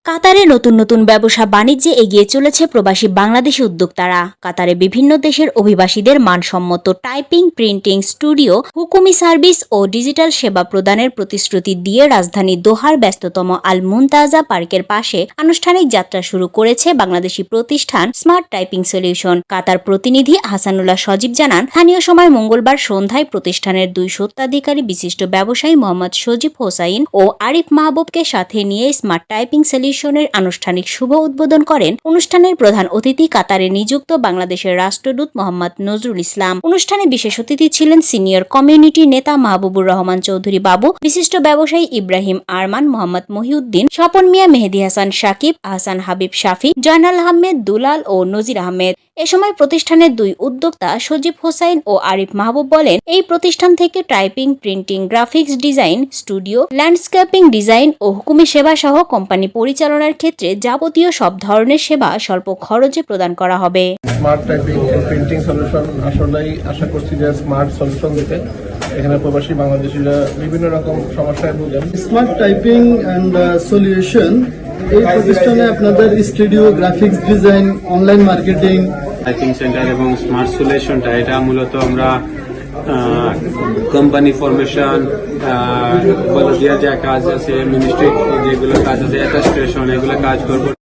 কাতারে নতুন নতুন ব্যবসা বাণিজ্যে এগিয়ে চলেছে প্রবাসী বাংলাদেশি উদ্যোক্তারা। কাতারে বিভিন্ন দেশের অভিবাসীদের মানসম্মত টাইপিং, প্রিন্টিং, স্টুডিও, হুকুমি সার্ভিস ও ডিজিটাল সেবা প্রদানের প্রতিশ্রুতি দিয়ে রাজধানী দোহার ব্যস্ততম আল মুনতাজা পার্কের পাশে আনুষ্ঠানিক যাত্রা শুরু করেছে বাংলাদেশি প্রতিষ্ঠান স্মার্ট টাইপিং সলিউশন। কাতার প্রতিনিধি হাসানুল্লাহ সজীব জানান, স্থানীয় সময় মঙ্গলবার সন্ধ্যায় প্রতিষ্ঠানের দুই স্বত্বাধিকারী বিশিষ্ট ব্যবসায়ী মোহাম্মদ সজীব হোসাইন ও আরিফ মাহবুবকে সাথে নিয়ে স্মার্ট টাইপিং সলিউশনের আনুষ্ঠানিক শুভ উদ্বোধন করেন। অনুষ্ঠানের প্রধান অতিথি কাতারে নিযুক্ত বাংলাদেশের রাষ্ট্রদূত মোহাম্মদ নজরুল ইসলাম। অনুষ্ঠানে বিশেষ অতিথি ছিলেন সিনিয়র কমিউনিটি নেতা মাহবুবুর রহমান চৌধুরী বাবু, বিশিষ্ট ব্যবসায়ী ইব্রাহিম আরমান, মোহাম্মদ মহিউদ্দিন, স্বপন মিয়া, মেহেদী হাসান সাকিব, আহসান হাবিব শাফি, জয়নাল আহমেদ দুলাল ও নজির আহমেদ। এ সময় প্রতিষ্ঠানের দুই উদ্যোক্তা সজীব হোসাইন ও আরিফ মাহবুব বলেন, এই প্রতিষ্ঠান থেকে typing, printing, graphics design, studio, landscaping design ও হুকুমি সেবা সহ কোম্পানি পরিচালনার ক্ষেত্রে যাবতীয় সব ধরনের সেবা স্বল্প খরচে প্রদান করা হবে। Smart typing and printing solution আসলেই আশা করছি যে স্মার্ট সলিউশন দিতে এখানে প্রবাসী বাংলাদেশিরা বিভিন্ন রকম সমস্যায় ভোগেন। স্মার্ট টাইপিং অ্যান্ড সলিউশন এই প্রতিষ্ঠানে আপনাদের studio, graphics design, online marketing, typing centre এবং স্মার্ট সলিউশনটা এটা মূলত আমরা কোম্পানি ফরমেশন, বলে দেওয়া যা কাজ আছে, মিনিস্ট্রি যেগুলো কাজ আছে, অ্যাটাস্টেশন, এগুলো কাজ করবো।